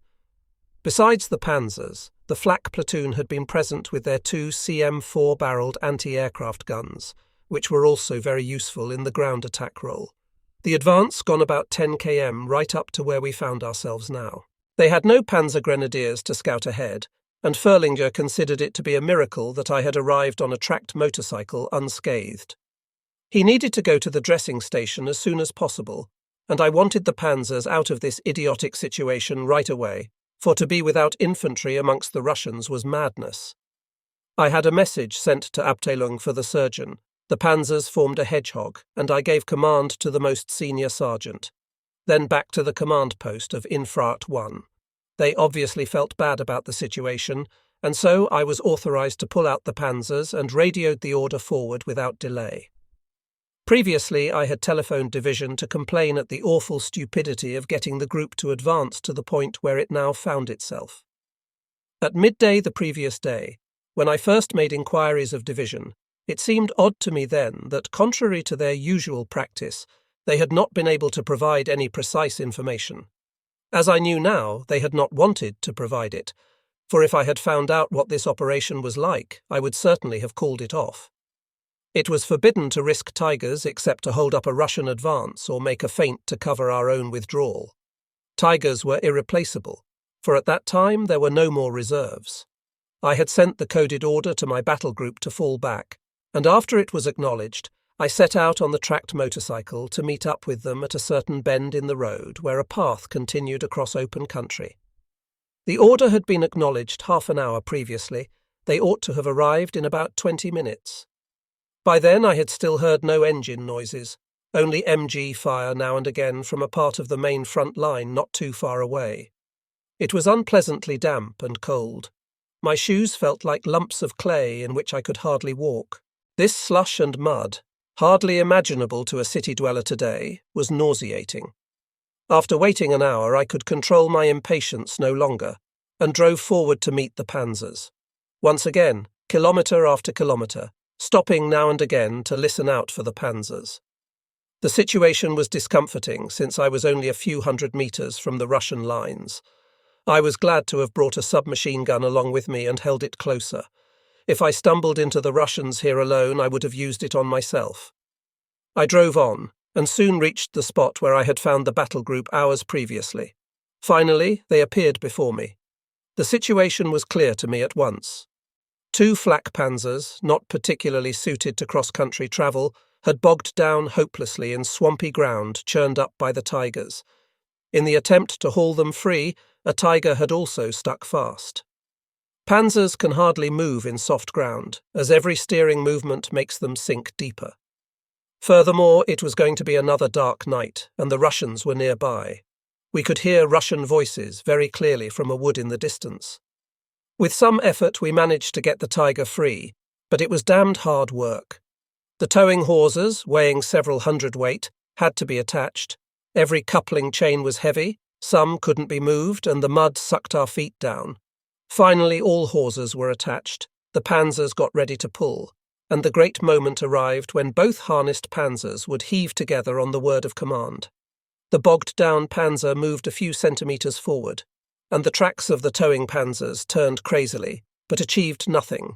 Besides the panzers, the flak platoon had been present with their 2 CM4-barreled anti-aircraft guns, which were also very useful in the ground attack role. The advance gone about 10 km right up to where we found ourselves now. They had no panzer grenadiers to scout ahead, and Furlinger considered it to be a miracle that I had arrived on a tracked motorcycle unscathed. He needed to go to the dressing station as soon as possible, and I wanted the panzers out of this idiotic situation right away, for to be without infantry amongst the Russians was madness. I had a message sent to Abteilung for the surgeon. The panzers formed a hedgehog, and I gave command to the most senior sergeant. Then back to the command post of Infantry 1. They obviously felt bad about the situation, and so I was authorized to pull out the panzers and radioed the order forward without delay. Previously, I had telephoned Division to complain at the awful stupidity of getting the group to advance to the point where it now found itself. At midday the previous day, when I first made inquiries of Division, it seemed odd to me then that, contrary to their usual practice, they had not been able to provide any precise information. As I knew now, they had not wanted to provide it, for if I had found out what this operation was like, I would certainly have called it off. It was forbidden to risk tigers except to hold up a Russian advance or make a feint to cover our own withdrawal. Tigers were irreplaceable, for at that time there were no more reserves. I had sent the coded order to my battle group to fall back, and after it was acknowledged, I set out on the tracked motorcycle to meet up with them at a certain bend in the road where a path continued across open country. The order had been acknowledged half an hour previously. They ought to have arrived in about 20 minutes. By then I had still heard no engine noises, only MG fire now and again from a part of the main front line not too far away. It was unpleasantly damp and cold. My shoes felt like lumps of clay in which I could hardly walk. This slush and mud, hardly imaginable to a city dweller today, was nauseating. After waiting an hour I could control my impatience no longer, and drove forward to meet the panzers. Once again, kilometre after kilometre, stopping now and again to listen out for the panzers. The situation was discomforting since I was only a few hundred metres from the Russian lines. I was glad to have brought a submachine gun along with me and held it closer. If I stumbled into the Russians here alone, I would have used it on myself. I drove on, and soon reached the spot where I had found the battle group hours previously. Finally, they appeared before me. The situation was clear to me at once. 2 flak panzers, not particularly suited to cross-country travel, had bogged down hopelessly in swampy ground churned up by the tigers. In the attempt to haul them free, a tiger had also stuck fast. Panzers can hardly move in soft ground, as every steering movement makes them sink deeper. Furthermore, it was going to be another dark night, and the Russians were nearby. We could hear Russian voices very clearly from a wood in the distance. With some effort, we managed to get the Tiger free, but it was damned hard work. The towing hawsers, weighing several hundredweight, had to be attached. Every coupling chain was heavy, some couldn't be moved, and the mud sucked our feet down. Finally, all hawsers were attached, the panzers got ready to pull, and the great moment arrived when both harnessed panzers would heave together on the word of command. The bogged-down panzer moved a few centimetres forward, and the tracks of the towing panzers turned crazily, but achieved nothing,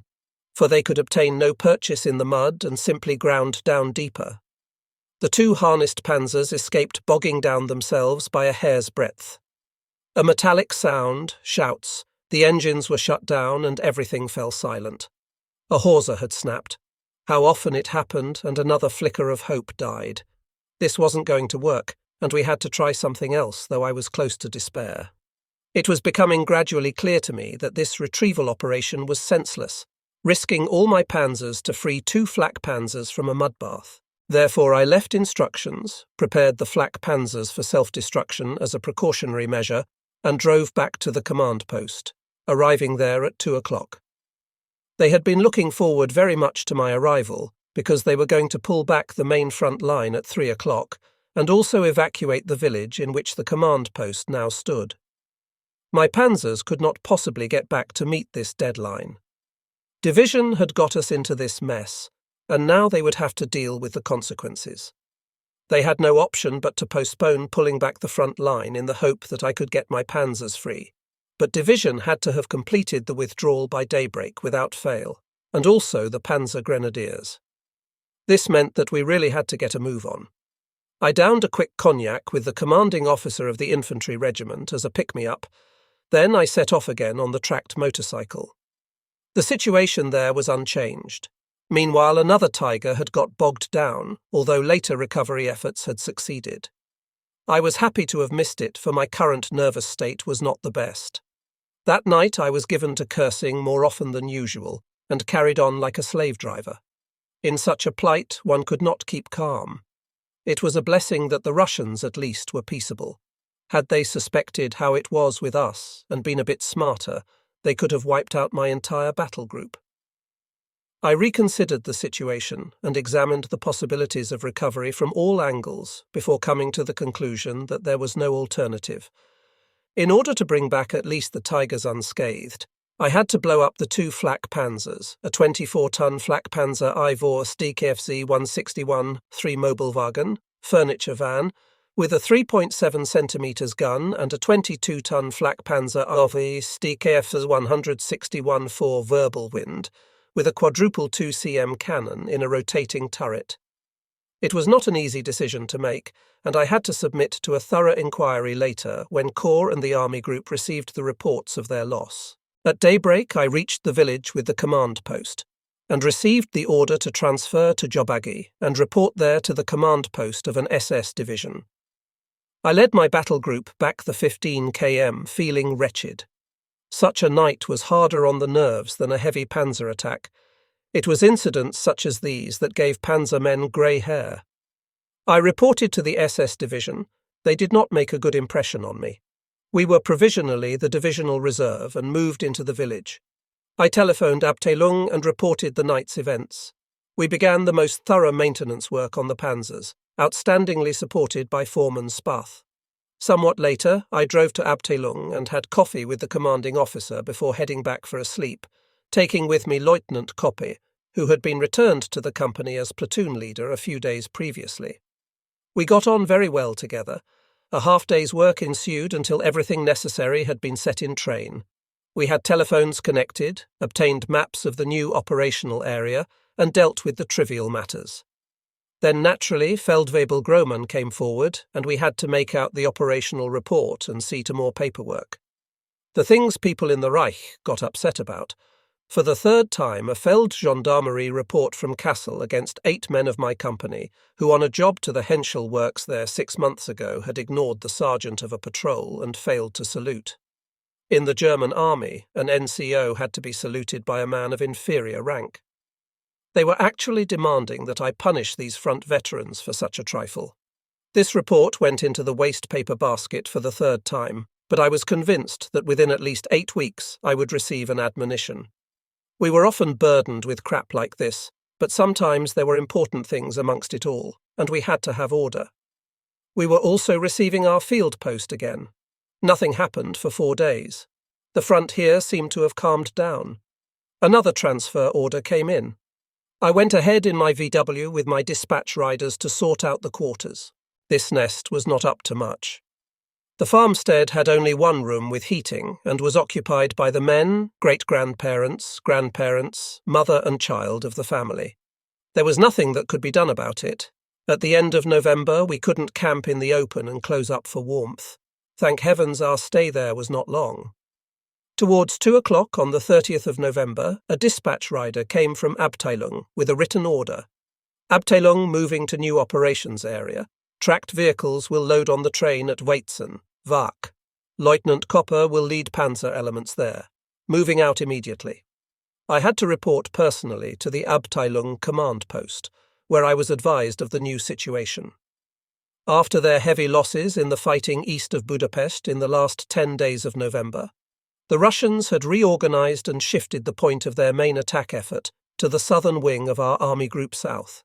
for they could obtain no purchase in the mud and simply ground down deeper. The two harnessed panzers escaped bogging down themselves by a hair's breadth. A metallic sound, shouts, the engines were shut down and everything fell silent. A hawser had snapped. How often it happened, and another flicker of hope died. This wasn't going to work, and we had to try something else, though I was close to despair. It was becoming gradually clear to me that this retrieval operation was senseless, risking all my panzers to free two flak panzers from a mud bath. Therefore I left instructions, prepared the flak panzers for self-destruction as a precautionary measure, and drove back to the command post, arriving there at 2 o'clock. They had been looking forward very much to my arrival, because they were going to pull back the main front line at 3 o'clock, and also evacuate the village in which the command post now stood. My panzers could not possibly get back to meet this deadline. Division had got us into this mess, and now they would have to deal with the consequences. They had no option but to postpone pulling back the front line in the hope that I could get my panzers free. But Division had to have completed the withdrawal by daybreak without fail, and also the Panzer Grenadiers. This meant that we really had to get a move on. I downed a quick cognac with the commanding officer of the infantry regiment as a pick-me-up. Then I set off again on the tracked motorcycle. The situation there was unchanged. Meanwhile, another Tiger had got bogged down, although later recovery efforts had succeeded. I was happy to have missed it, for my current nervous state was not the best. That night I was given to cursing more often than usual, and carried on like a slave driver. In such a plight one could not keep calm. It was a blessing that the Russians at least were peaceable. Had they suspected how it was with us, and been a bit smarter, they could have wiped out my entire battle group. I reconsidered the situation and examined the possibilities of recovery from all angles before coming to the conclusion that there was no alternative. In order to bring back at least the Tigers unscathed, I had to blow up the two flak panzers, a 24-ton flak panzer Ivor StKFZ 161 3-Mobilwagen, furniture van, with a 3.7 centimeters gun, and a 22-ton flak panzer Ivor StKFZ 161 4 Wirbelwind, with a quadruple 2 cm cannon in a rotating turret. It was not an easy decision to make, and I had to submit to a thorough inquiry later when Corps and the Army Group received the reports of their loss. At daybreak I reached the village with the command post, and received the order to transfer to Jobagi and report there to the command post of an SS division. I led my battle group back the 15 km, feeling wretched. Such a night was harder on the nerves than a heavy panzer attack. It was incidents such as these that gave panzer men grey hair. I reported to the SS division. They did not make a good impression on me. We were provisionally the divisional reserve and moved into the village. I telephoned Abteilung and reported the night's events. We began the most thorough maintenance work on the panzers, outstandingly supported by Foreman Spath. Somewhat later, I drove to Abteilung and had coffee with the commanding officer before heading back for a sleep, taking with me Lieutenant Koppe, who had been returned to the company as platoon leader a few days previously. We got on very well together. A half-day's work ensued until everything necessary had been set in train. We had telephones connected, obtained maps of the new operational area, and dealt with the trivial matters. Then naturally Feldwebel Grohmann came forward, and we had to make out the operational report and see to more paperwork. The things people in the Reich got upset about. For the third time, a Feldgendarmerie report from Kassel against 8 men of my company, who on a job to the Henschel works there 6 months ago had ignored the sergeant of a patrol and failed to salute. In the German army, an NCO had to be saluted by a man of inferior rank. They were actually demanding that I punish these front veterans for such a trifle. This report went into the waste paper basket for the third time, but I was convinced that within at least 8 weeks I would receive an admonition. We were often burdened with crap like this, but sometimes there were important things amongst it all, and we had to have order. We were also receiving our field post again. Nothing happened for 4 days. The front here seemed to have calmed down. Another transfer order came in. I went ahead in my VW with my dispatch riders to sort out the quarters. This nest was not up to much. The farmstead had only one room with heating and was occupied by the men, great-grandparents, grandparents, mother and child of the family. There was nothing that could be done about it. At the end of November, we couldn't camp in the open and close up for warmth. Thank heavens our stay there was not long. Towards 2 o'clock on the 30th of November, a dispatch rider came from Abteilung with a written order. Abteilung moving to new operations area. Tracked vehicles will load on the train at Weizen, Wach. Lieutenant Kopper will lead panzer elements there. Moving out immediately. I had to report personally to the Abteilung command post, where I was advised of the new situation. After their heavy losses in the fighting east of Budapest in the last 10 days of November, the Russians had reorganized and shifted the point of their main attack effort to the southern wing of our Army Group South.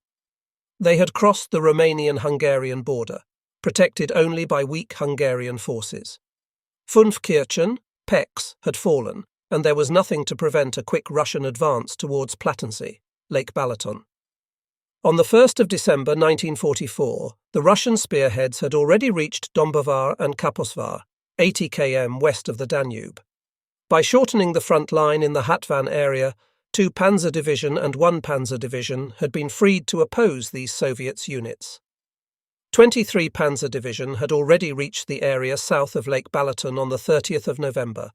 They had crossed the Romanian-Hungarian border, protected only by weak Hungarian forces. Fünfkirchen, Pécs, had fallen, and there was nothing to prevent a quick Russian advance towards Plattensee, Lake Balaton. On the 1st of December 1944, the Russian spearheads had already reached Dombovar and Kaposvar, 80 km west of the Danube. By shortening the front line in the Hatvan area, 2 Panzer Division and 1 Panzer Division had been freed to oppose these Soviets' units. 23 Panzer Division had already reached the area south of Lake Balaton on the 30th of November,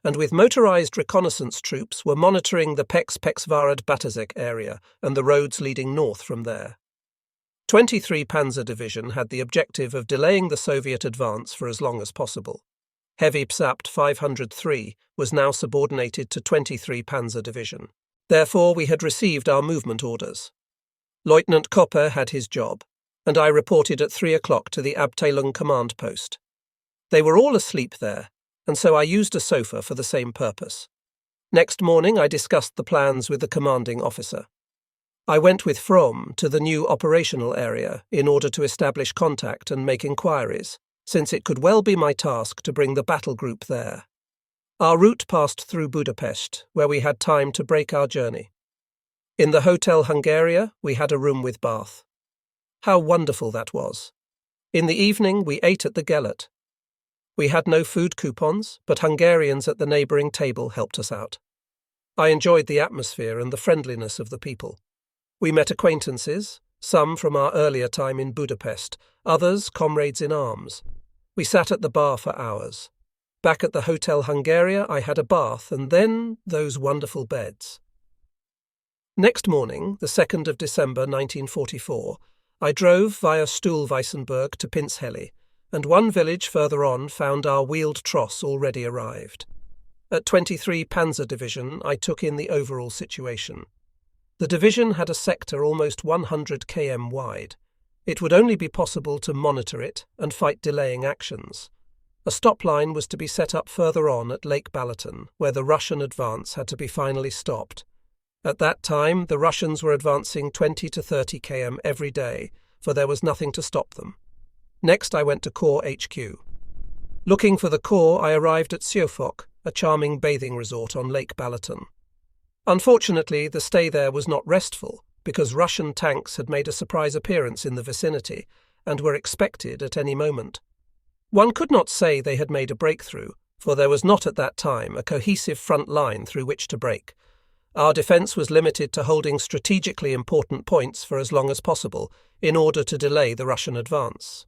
and with motorized reconnaissance troops were monitoring the Pécs-Peksvarad-Batazek area and the roads leading north from there. 23 Panzer Division had the objective of delaying the Soviet advance for as long as possible. Heavy Psapt 503 was now subordinated to 23 Panzer Division. Therefore, we had received our movement orders. Lieutenant Kopper had his job, and I reported at 3 o'clock to the Abteilung command post. They were all asleep there, and so I used a sofa for the same purpose. Next morning I discussed the plans with the commanding officer. I went with Fromm to the new operational area in order to establish contact and make inquiries, since it could well be my task to bring the battle group there. Our route passed through Budapest, where we had time to break our journey. In the Hotel Hungaria, we had a room with bath. How wonderful that was. In the evening, we ate at the Gellert. We had no food coupons, but Hungarians at the neighbouring table helped us out. I enjoyed the atmosphere and the friendliness of the people. We met acquaintances, some from our earlier time in Budapest, others comrades in arms. We sat at the bar for hours. Back at the Hotel Hungaria, I had a bath and then those wonderful beds. Next morning, the 2nd of December 1944, I drove via Stuhlweissenberg to Pinsheli, and one village further on found our wheeled tross already arrived. At 23 Panzer Division, I took in the overall situation. The division had a sector almost 100 km wide. It would only be possible to monitor it and fight delaying actions. A stop line was to be set up further on at Lake Balaton, where the Russian advance had to be finally stopped. At that time, the Russians were advancing 20 to 30 km every day, for there was nothing to stop them. Next I went to Corps HQ. Looking for the Corps, I arrived at Siofok, a charming bathing resort on Lake Balaton. Unfortunately, the stay there was not restful, because Russian tanks had made a surprise appearance in the vicinity and were expected at any moment. One could not say they had made a breakthrough, for there was not at that time a cohesive front line through which to break. Our defence was limited to holding strategically important points for as long as possible in order to delay the Russian advance.